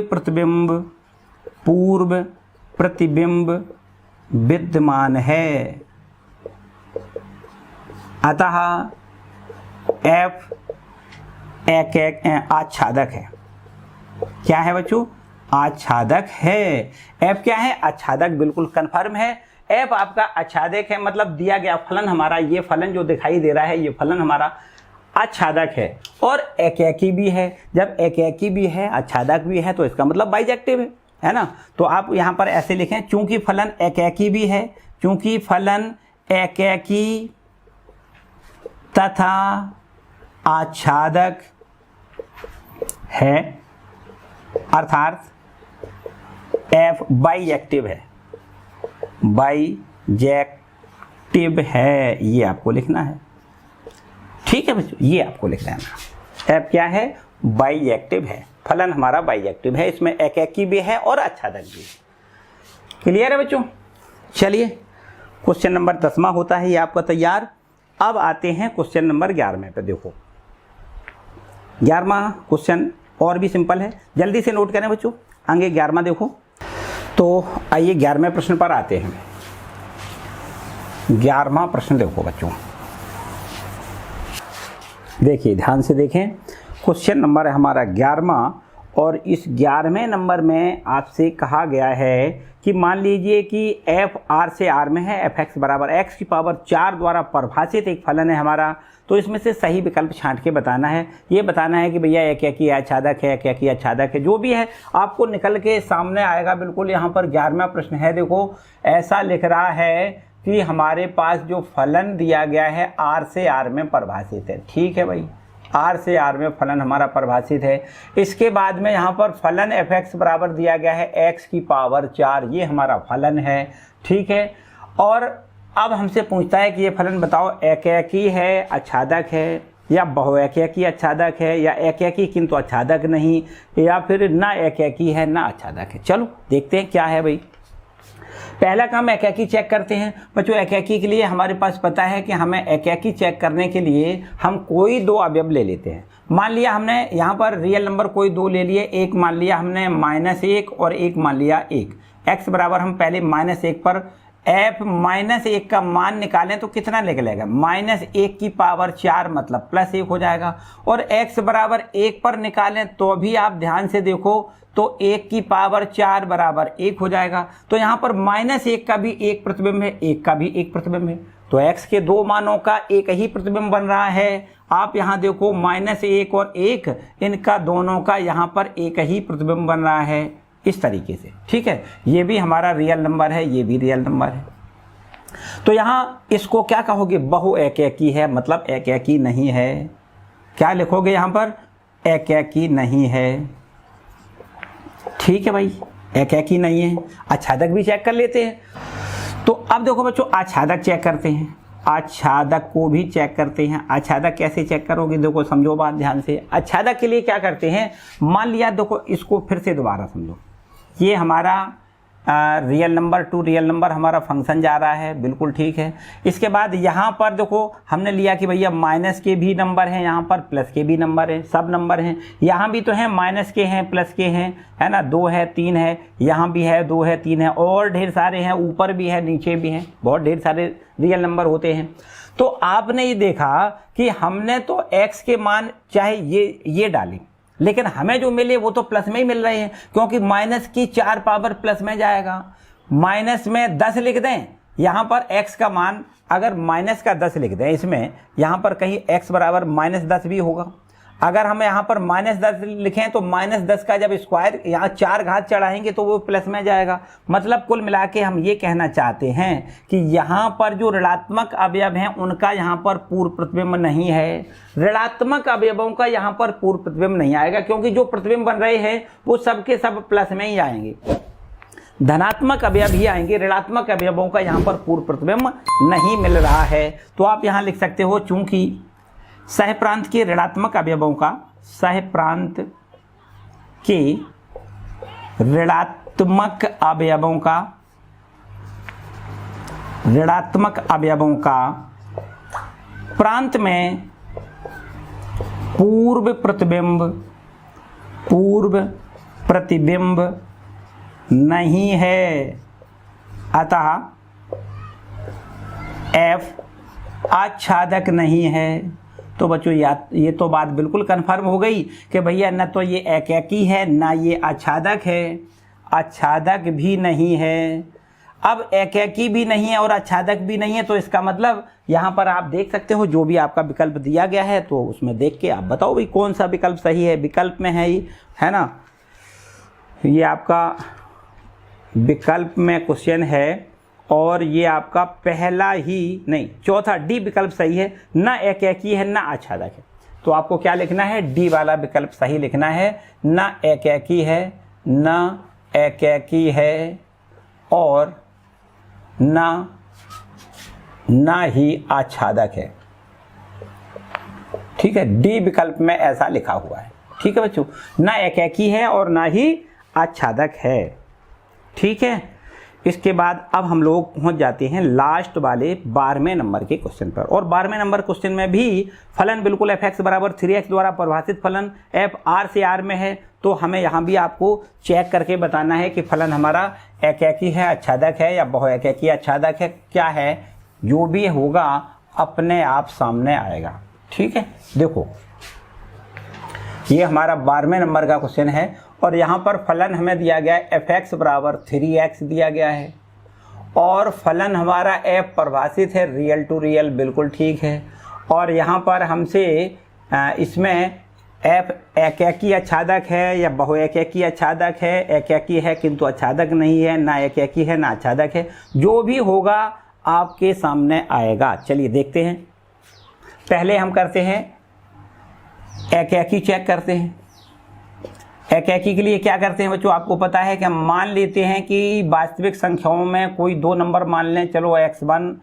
प्रतिबिंब विद्यमान है। अतः f एक आच्छादक है। क्या है बच्चों, आच्छादक है। f क्या है, आच्छादक, बिल्कुल कंफर्म है। f आपका आच्छादक है, मतलब दिया गया फलन हमारा, ये फलन जो दिखाई दे रहा है ये फलन हमारा आच्छादक है और एकैकी भी है। जब एकैकी भी है, आच्छादक भी है, तो इसका मतलब बाइजेक्टिव है ना। तो आप यहां पर ऐसे लिखें, चूंकि फलन एकैकी भी है, चूंकि फलन एकैकी तथा आच्छादक है, अर्थात f बाइजेक्टिव है, बाइजेक्टिव है, ये आपको लिखना है। ठीक है बच्चों, ये आपको लिखना है। f क्या है, बाइजेक्टिव है, फलन हमारा बाइजेक्टिव है, इसमें एकैकी भी है और आच्छादक भी है। क्लियर है बच्चों। चलिए क्वेश्चन नंबर 10वां होता है ये आपका तैयार। अब आते हैं क्वेश्चन नंबर 11वें पे। देखो 11वां क्वेश्चन और भी सिंपल है, जल्दी से नोट करें बच्चों। आगे 11वां देखो, तो आइए 11वें प्रश्न पर आते हैं। 11वां प्रश्न देखो बच्चों, देखिए ध्यान से देखें। क्वेश्चन नंबर है हमारा 11वां और इस 11वें नंबर में आपसे कहा गया है कि मान लीजिए कि f r से r में है, fx बराबर x की पावर 4 द्वारा परिभाषित एक फलन है हमारा। तो इसमें से सही विकल्प छांट के बताना है। ये बताना है कि भैया एकैकी आच्छादक है, एकैकी आच्छादक है, जो भी है आपको निकल के सामने आएगा बिल्कुल। यहाँ पर 11वां प्रश्न है, देखो ऐसा लिख रहा है कि हमारे पास जो फलन दिया गया है r से r में परिभाषित है। ठीक है भाई, r से r में फलन हमारा परिभाषित है। इसके बाद में यहाँ पर फलन fx बराबर दिया गया है x की पावर 4, ये हमारा फलन है। ठीक है, और अब हमसे पूछता है कि ये फलन बताओ एकैकी है, आच्छादक है, या बहुएकैकी आच्छादक है, या एकैकी किंतु आच्छादक नहीं, या फिर ना एकैकी है ना आच्छादक है। चलो देखते हैं क्या है भाई। पहला काम एकैकी चेक करते हैं बच्चों। एकैकी के लिए हमारे पास पता है कि हमें एकैकी चेक करने के लिए हम कोई दो अवयव ले लेते हैं। मान लिया हमने यहाँ पर रियल नंबर कोई दो ले लिए, एक मान लिया हमने -1 और एक मान लिया 1। x बराबर हम पहले -1 पर f -1 का मान निकालें तो कितना निकलेगा, -1 की पावर 4 मतलब +1 हो जाएगा। और x बराबर 1 पर निकालें तो भी आप ध्यान से देखो तो 1 की पावर 4 बराबर 1 हो जाएगा। तो यहाँ पर -1 का भी एक प्रतिबिंब है, 1 का भी एक प्रतिबिंब है, तो x के दो मानों का एक ही प्रतिबिंब बन रहा है। आप यहाँ देखो -1 और 1 इनका दोनों का यहाँ पर एक ही प्रतिबिंब बन रहा है इस तरीके से, ठीक है। ये भी हमारा रियल नंबर है, ये भी रियल नंबर है। तो यहाँ इसको क्या कहोगे, बहुएकैकी है, मतलब एकैकी नहीं है। क्या लिखोगे यहाँ पर, एकैकी नहीं है, ठीक है भाई, एकैकी नहीं है। आच्छादक भी चेक कर लेते हैं। तो अब देखो बच्चों, आच्छादक चेक करते हैं, आच्छादक को भी चेक करते हैं। आच्छादक कैसे चेक करोगे, देखो समझो बात ध्यान से। आच्छादक के लिए क्या करते हैं, मान लिया, देखो इसको फिर से दोबारा समझो, ये हमारा real number two real number हमारा फंक्शन जा रहा है, बिल्कुल ठीक है। इसके बाद यहाँ पर देखो हमने लिया कि भैया माइनस के भी नंबर हैं, यहाँ पर प्लस के भी नंबर हैं, सब नंबर हैं। यहाँ भी तो हैं, माइनस के हैं, प्लस के हैं, है ना, 2 है 3 है, यहाँ भी है 2 है 3 है, और ढेर सारे हैं, ऊपर भी है नीचे भी हैं, बहुत ढेर सारे रियल नंबर होते हैं। तो आपने ये देखा कि हमने तो x के मान चाहे ये डालें, लेकिन हमें जो मिले वो तो प्लस में ही मिल रहे हैं, क्योंकि माइनस की 4 पावर प्लस में जाएगा। माइनस में 10 लिख दें, यहाँ पर x का मान अगर माइनस का 10 लिख दें, इसमें यहाँ पर कहीं x बराबर -10 भी होगा। अगर हम यहाँ पर -10 लिखें तो -10 का जब स्क्वायर यहाँ 4 घात चढ़ाएंगे तो वो प्लस में जाएगा। मतलब कुल मिला के हम ये कहना चाहते हैं कि यहाँ पर जो ऋणात्मक अवयव हैं उनका यहाँ पर पूर्व प्रतिबिंब नहीं है। ऋणात्मक अवयवों का यहाँ पर पूर्व प्रतिबिंब नहीं आएगा, क्योंकि जो प्रतिबिंब बन रहे हैं वो सबके सब प्लस में ही आएंगे, धनात्मक अवयव ही आएंगे। ऋणात्मक अवयवों का यहाँ पर पूर्व प्रतिबिंब नहीं मिल रहा है। तो आप यहाँ लिख सकते हो, चूंकि सहप्रांत के ऋणात्मक अवयवों का, सहप्रांत के ऋणात्मक अवयवों का प्रांत में पूर्व प्रतिबिंब नहीं है, अतः f आच्छादक नहीं है। तो बच्चों ये तो बात बिल्कुल कन्फर्म हो गई कि भैया न तो ये एकैकी है ना ये आच्छादक है, आच्छादक भी नहीं है। अब एकैकी भी नहीं है और आच्छादक भी नहीं है, तो इसका मतलब यहाँ पर आप देख सकते हो जो भी आपका विकल्प दिया गया है, तो उसमें देख के आप बताओ भाई कौन सा विकल्प सही है। विकल्प में है ही, है ना, ये आपका विकल्प में क्वेश्चन है, और ये आपका पहला ही नहीं, चौथा डी विकल्प सही है, ना एकैकी है ना आच्छादक है। तो आपको क्या लिखना है, डी वाला विकल्प सही लिखना है, ना एकैकी है, ना एकैकी है और ना ही आच्छादक है, ठीक है। डी विकल्प में ऐसा लिखा हुआ है, ठीक है बच्चों, ना एकैकी है और ना ही आच्छादक है, ठीक है। इसके बाद अब हम लोग पहुंच जाते हैं लास्ट वाले 12वें नंबर के क्वेश्चन पर। और 12वें नंबर क्वेश्चन में भी फलन बिल्कुल f(x) बराबर 3x द्वारा परिभाषित फलन f R से R में है। तो हमें यहाँ भी आपको चेक करके बताना है कि फलन हमारा एकैकी है, आच्छादक है या बहुएकैकी आच्छादक है, क्या है। जो भी होगा अपने आप सामने आएगा, ठीक है। देखो ये हमारा 12वें नंबर का क्वेश्चन है, और यहाँ पर फलन हमें दिया गया है f(x) बराबर 3x दिया गया है, और फलन हमारा f परिभाषित है रियल टू रियल, बिल्कुल ठीक है। और यहाँ पर हमसे इसमें f एकैकी आच्छादक है या बहुएकैकी आच्छादक है, एकैकी है किंतु आच्छादक नहीं है, ना एकैकी है ना आच्छादक है, जो भी होगा आपके सामने आएगा। चलिए देखते हैं। पहले हम करते हैं एकैकी, चेक करते हैं। एकैकी के लिए क्या करते हैं बच्चों, आपको पता है कि हम मान लेते हैं कि वास्तविक संख्याओं में कोई दो नंबर मान लें, चलो x1,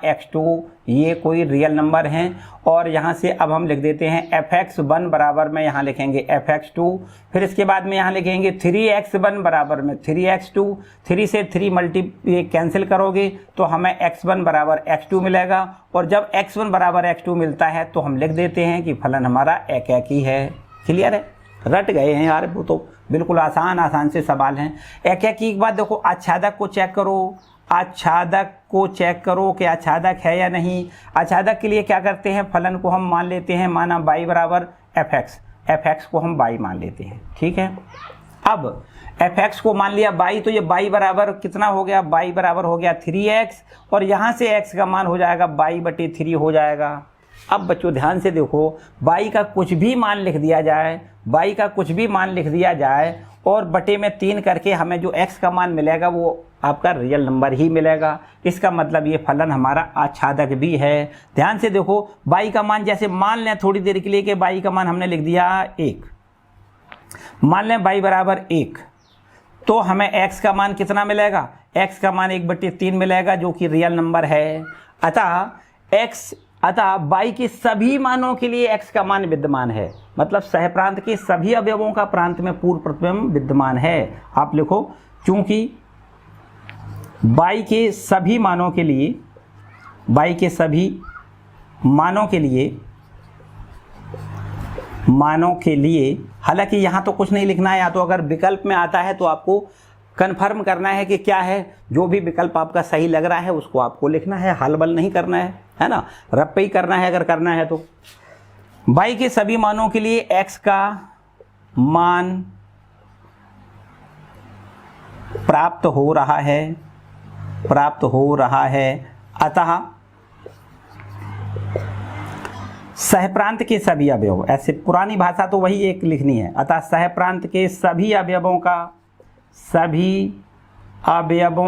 x2 ये कोई रियल नंबर हैं, और यहाँ से अब हम लिख देते हैं fx1 बराबर में यहाँ लिखेंगे fx2, फिर इसके बाद में यहाँ लिखेंगे 3x1 बराबर में 3x2, 3 से 3 मल्टी कैंसिल करोगे तो हमें x1 बराबर x2 मिलेगा, और जब x1 बराबर x2 मिलता है तो हम लिख देते हैं कि फलन हमारा एकैकी है। क्लियर है, रट गए हैं यार, वो तो बिल्कुल आसान से सवाल हैं। एकैकी के बाद देखो आच्छादक को चेक करो, आच्छादक को चेक करो कि आच्छादक है या नहीं। आच्छादक के लिए क्या करते हैं, फलन को हम मान लेते हैं, माना y बराबर fx को हम y मान लेते हैं, ठीक है। अब fx को मान लिया y, तो ये y बराबर कितना हो गया, y बराबर हो गया 3x, और यहाँ से x का मान हो जाएगा y/3 हो जाएगा। अब बच्चों ध्यान से देखो, y का कुछ भी मान लिख दिया जाए, y का कुछ भी मान लिख दिया जाए और बटे में 3 करके हमें जो x का मान मिलेगा वो आपका रियल नंबर ही मिलेगा। इसका मतलब ये फलन हमारा आच्छादक भी है। ध्यान से देखो, y का मान जैसे मान लें थोड़ी देर के लिए कि y का मान हमने लिख दिया 1, मान लें y बराबर 1, तो हमें x का मान कितना मिलेगा, x का मान 1/3 मिलेगा जो कि रियल नंबर है। अतः y के सभी मानों के लिए x का मान विद्यमान है, मतलब सहप्रांत के सभी अवयवों का प्रांत में पूर्व प्रतिबिंब विद्यमान है। आप लिखो, चूंकि y के सभी मानों के लिए, y के सभी मानों के लिए हालांकि यहाँ तो कुछ नहीं लिखना है, या तो अगर विकल्प में आता है तो आपको कन्फर्म करना है कि क्या है, जो भी विकल्प आपका सही लग रहा है उसको आपको लिखना है, हल बल नहीं करना है ना, रप्पे ही करना है अगर करना है तो। y के सभी मानों के लिए x का मान प्राप्त हो रहा है, अतः सहप्रांत के सभी अवयव, ऐसे पुरानी भाषा तो वही एक लिखनी है, अतः सहप्रांत के सभी अवयवों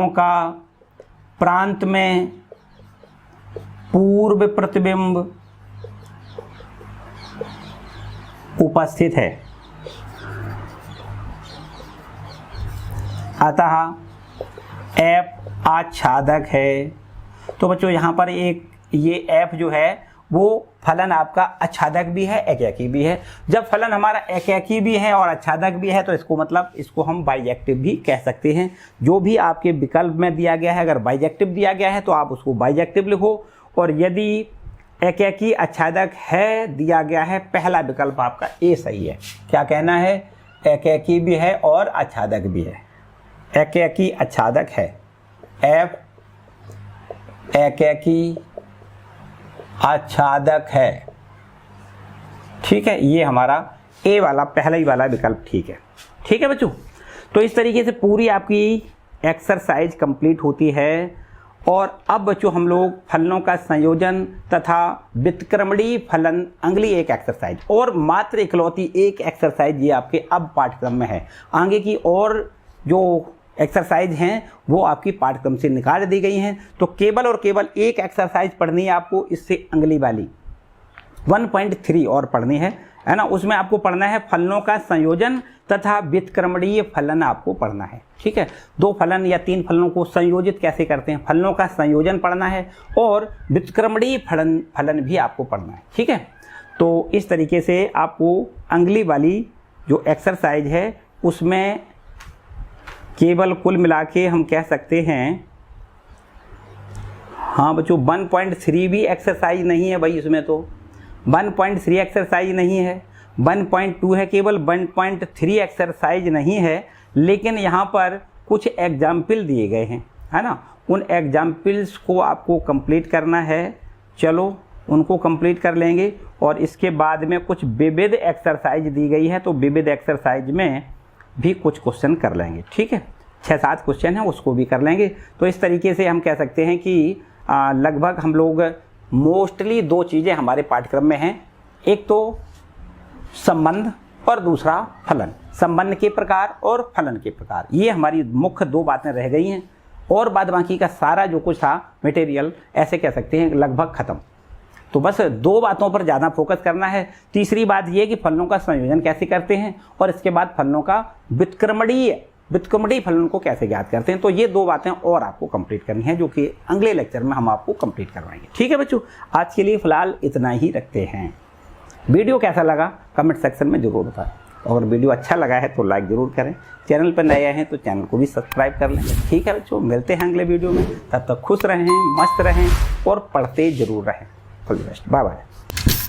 का प्रांत में पूर्व प्रतिबिंब उपस्थित है, अतः f आच्छादक है। तो बच्चों यहाँ पर एक ये f जो है वो फलन आपका आच्छादक भी है, एकैकी भी है। जब फलन हमारा एकैकी भी है और आच्छादक भी है तो इसको हम बाइजेक्टिव भी कह सकते हैं। जो भी आपके विकल्प में दिया गया है, अगर बाइजेक्टिव दिया गया है तो आप उसको बाइजेक्टिव लिखो, और यदि एकैकी आच्छादक है दिया गया है, पहला विकल्प आपका ए सही है। क्या कहना है, एकैकी भी है और आच्छादक भी है, एकैकी आच्छादक है, f एकैकी आच्छादक है, ठीक है। ये हमारा ए वाला पहला ही वाला विकल्प ठीक है बच्चों। तो इस तरीके से पूरी आपकी एक्सरसाइज कंप्लीट होती है। और अब बच्चों हम लोग फलनों का संयोजन तथा व्युत्क्रमणीय फलन अगली एक एक्सरसाइज, और मात्र इकलौती एक एक्सरसाइज ये आपके अब पाठ्यक्रम में है। आगे की और जो एक्सरसाइज हैं वो आपकी पाठ्यक्रम से निकाल दी गई हैं। तो केवल और केवल एक एक्सरसाइज पढ़नी है आपको, इससे अगली वाली 1.3 और पढ़नी है ना। उसमें आपको पढ़ना है फलनों का संयोजन तथा व्युत्क्रमणीय फलन आपको पढ़ना है, ठीक है। 2 फलन या 3 फलनों को संयोजित कैसे करते हैं, फलनों का संयोजन पढ़ना है, और व्युत्क्रमणीय फलन भी आपको पढ़ना है, ठीक है। तो इस तरीके से आपको अगली वाली जो एक्सरसाइज है उसमें केवल कुल मिला के हम कह सकते हैं, हाँ बच्चों 1.3 भी एक्सरसाइज नहीं है भाई, इसमें तो 1.3 एक्सरसाइज नहीं है, 1.2 है, केवल 1.3 एक्सरसाइज नहीं है। लेकिन यहाँ पर कुछ एग्जाम्पल दिए गए हैं, है ना, उन एग्जाम्पल्स को आपको कंप्लीट करना है। चलो उनको कंप्लीट कर लेंगे, और इसके बाद में कुछ विविध एक्सरसाइज दी गई है, तो विविध एक्सरसाइज में भी कुछ क्वेश्चन कर लेंगे, ठीक है। 6-7 क्वेश्चन है उसको भी कर लेंगे। तो इस तरीके से हम कह सकते हैं कि लगभग हम लोग मोस्टली 2 चीज़ें हमारे पाठ्यक्रम में हैं, एक तो संबंध और दूसरा फलन, संबंध के प्रकार और फलन के प्रकार। ये हमारी मुख्य 2 बातें रह गई हैं, और बाद बाकी का सारा जो कुछ था मटेरियल ऐसे कह सकते हैं लगभग ख़त्म। तो बस 2 बातों पर ज़्यादा फोकस करना है। तीसरी बात ये कि फलनों का संयोजन कैसे करते हैं, और इसके बाद फलनों का व्युत्क्रमणीय फलन को कैसे ज्ञात करते हैं। तो ये 2 बातें और आपको कंप्लीट करनी है, जो कि अगले लेक्चर में हम आपको कंप्लीट करवाएंगे, ठीक है बच्चों। आज के लिए फ़िलहाल इतना ही रखते हैं। वीडियो कैसा लगा कमेंट सेक्शन में ज़रूर बताएं, और वीडियो अच्छा लगा है तो लाइक ज़रूर करें। चैनल पर नए हैं तो चैनल को भी सब्सक्राइब कर लें, ठीक है बच्चों। मिलते हैं अगले वीडियो में, तब तक खुश रहें, मस्त रहें और पढ़ते ज़रूर रहें। All the best, bye bye.